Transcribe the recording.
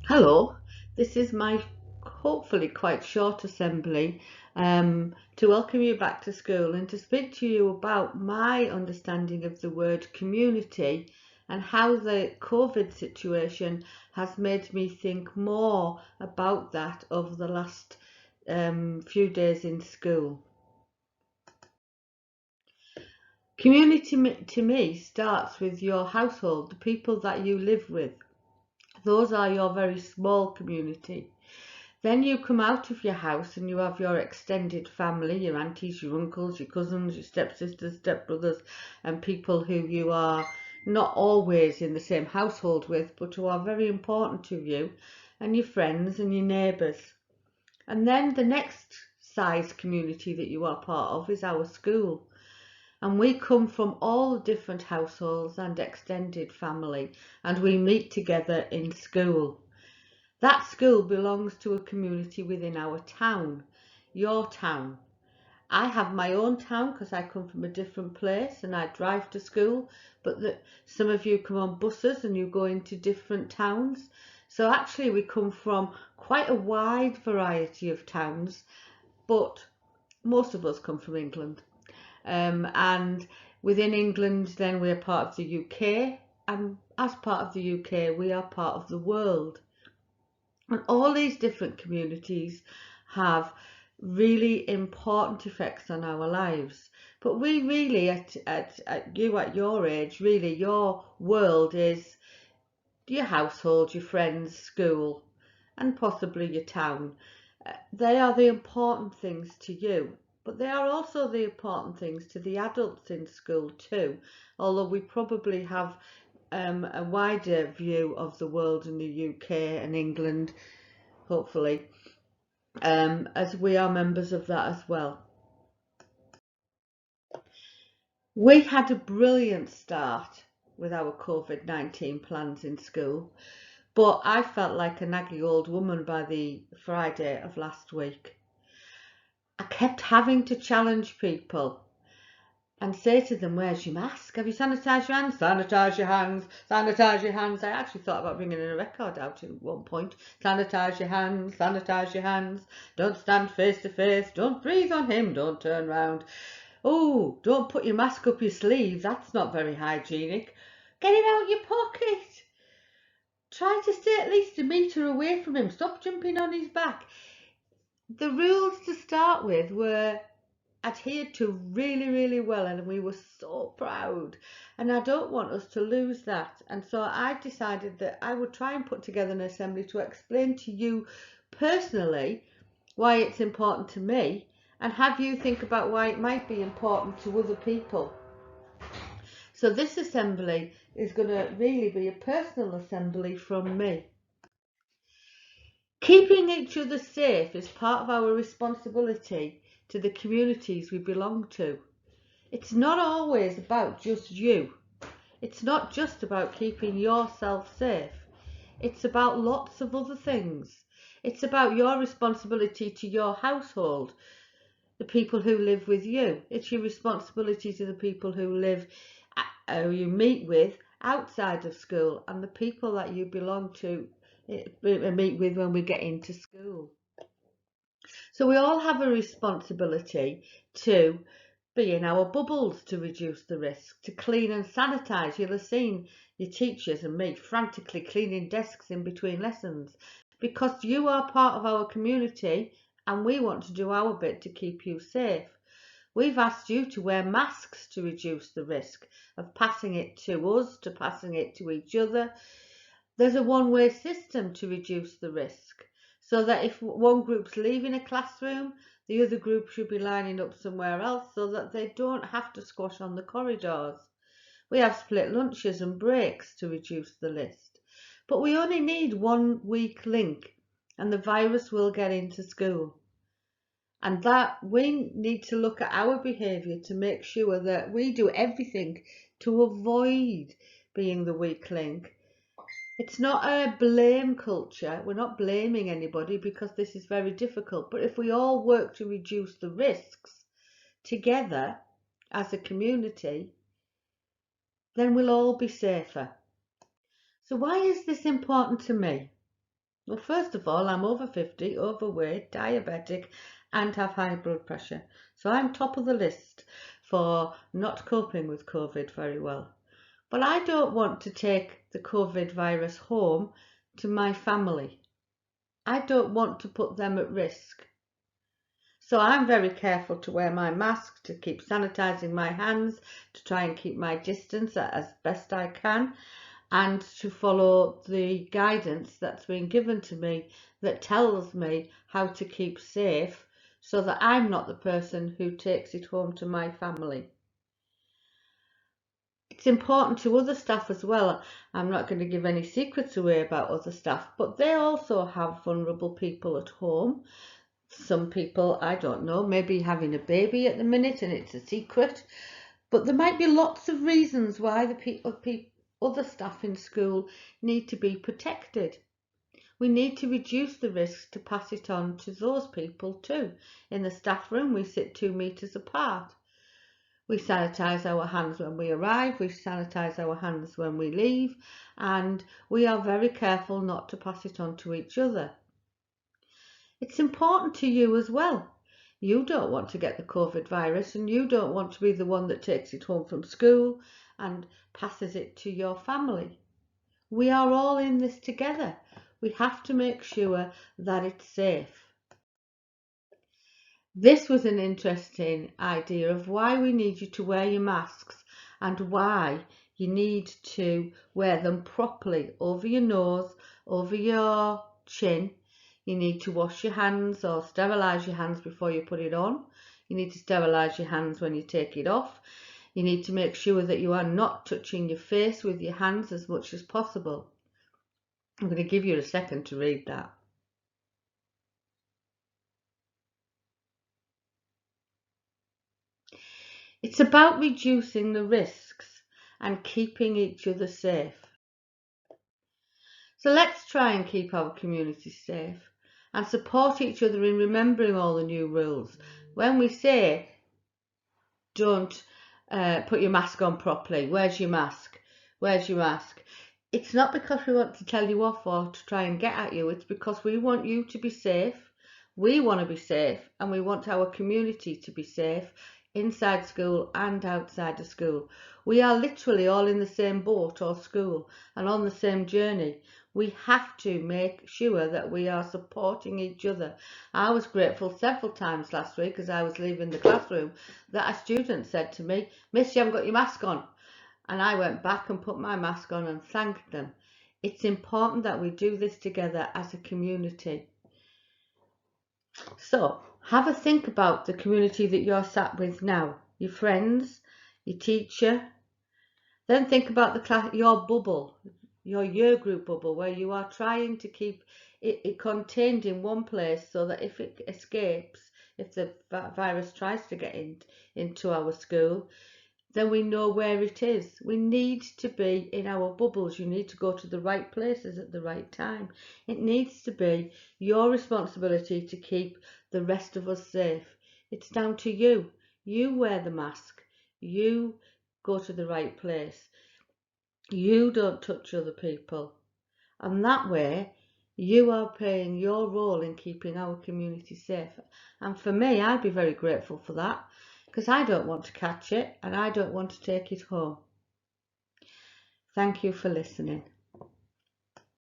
Hello, this is my hopefully quite short assembly to welcome you back to school and to speak to you about my understanding of the word community and how the COVID situation has made me think more about that over the last few days in school. Community to me starts with your household, the people that you live with. Those are your very small community. Then you come out of your house and you have your extended family, your aunties, your uncles, your cousins, your stepsisters, stepbrothers, and people who you are not always in the same household with, but who are very important to you, and your friends and your neighbours. And then the next size community that you are part of is our school. And we come from all different households and extended family, and we meet together in school. That school belongs to a community within our town, your town. I have my own town because I come from a different place and I drive to school, but some of you come on buses and you go into different towns. So actually we come from quite a wide variety of towns, but most of us come from England. And within England then we're part of the UK, and as part of the UK we are part of the world. And all these different communities have really important effects on our lives. But we really, at your age, really your world is your household, your friends, school, and possibly your town. They are the important things to you. But they are also the important things to the adults in school too, although we probably have a wider view of the world in the UK and England, hopefully, as we are members of that as well. We had a brilliant start with our COVID-19 plans in school, but I felt like a naggy old woman by the Friday of last week. I kept having to challenge people and say to them, where's your mask? Have you sanitised your hands? Sanitise your hands, sanitise your hands. I actually thought about bringing in a record out at one point. Sanitise your hands, sanitise your hands. Don't stand face to face. Don't breathe on him. Don't turn round. Oh, don't put your mask up your sleeve. That's not very hygienic. Get it out your pocket. Try to stay at least a metre away from him. Stop jumping on his back. The rules to start with were adhered to really, really well, and we were so proud, and I don't want us to lose that. And so I decided that I would try and put together an assembly to explain to you personally why it's important to me and have you think about why it might be important to other people. So this assembly is going to really be a personal assembly from me. Keeping each other safe is part of our responsibility to the communities we belong to. It's not always about just you. It's not just about keeping yourself safe. It's about lots of other things. It's about your responsibility to your household, the people who live with you. It's your responsibility to the people who you meet with outside of school, and the people that you belong to meet with when we get into school. So we all have a responsibility to be in our bubbles to reduce the risk, to clean and sanitise. You'll have seen your teachers and me frantically cleaning desks in between lessons because you are part of our community and we want to do our bit to keep you safe. We've asked you to wear masks to reduce the risk of passing it to us, to passing it to each other. There's a one-way system to reduce the risk, so that if one group's leaving a classroom, the other group should be lining up somewhere else so that they don't have to squash on the corridors. We have split lunches and breaks to reduce the list. But we only need one weak link and the virus will get into school. And that we need to look at our behaviour to make sure that we do everything to avoid being the weak link. It's not a blame culture. We're not blaming anybody because this is very difficult. But if we all work to reduce the risks together as a community, then we'll all be safer. So why is this important to me? Well, first of all, I'm over 50, overweight, diabetic, and have high blood pressure. So I'm top of the list for not coping with COVID very well. But I don't want to take the COVID virus home to my family. I don't want to put them at risk. So I'm very careful to wear my mask, to keep sanitizing my hands, to try and keep my distance as best I can, and to follow the guidance that's been given to me that tells me how to keep safe so that I'm not the person who takes it home to my family. It's important to other staff as well. I'm not going to give any secrets away about other staff, but they also have vulnerable people at home. Some people, I don't know, maybe having a baby at the minute and it's a secret, but there might be lots of reasons why other staff in school need to be protected. We need to reduce the risks to pass it on to those people too. In the staff room, we sit 2 metres apart. We sanitise our hands when we arrive, we sanitise our hands when we leave, and we are very careful not to pass it on to each other. It's important to you as well. You don't want to get the COVID virus and you don't want to be the one that takes it home from school and passes it to your family. We are all in this together. We have to make sure that it's safe. This was an interesting idea of why we need you to wear your masks and why you need to wear them properly over your nose, over your chin. You need to wash your hands or sterilise your hands before you put it on. You need to sterilise your hands when you take it off. You need to make sure that you are not touching your face with your hands as much as possible. I'm going to give you a second to read that. It's about reducing the risks and keeping each other safe. So let's try and keep our community safe and support each other in remembering all the new rules. When we say don't put your mask on properly, where's your mask? Where's your mask? It's not because we want to tell you off or to try and get at you. It's because we want you to be safe. We want to be safe and we want our community to be safe inside school and outside of school. We are literally all in the same boat or school and on the same journey. We have to make sure that we are supporting each other. I was grateful several times last week as I was leaving the classroom that a student said to me, "Miss, you haven't got your mask on." And I went back and put my mask on and thanked them. It's important that we do this together as a community. So have a think about the community that you're sat with now, your friends, your teacher. Then think about your bubble, your year group bubble, where you are trying to keep it contained in one place so that if it escapes, if the virus tries to get into our school, then we know where it is. We need to be in our bubbles. You need to go to the right places at the right time. It needs to be your responsibility to keep the rest of us safe. It's down to you. You wear the mask. You go to the right place. You don't touch other people. And that way, you are playing your role in keeping our community safe. And for me, I'd be very grateful for that because I don't want to catch it and I don't want to take it home. Thank you for listening.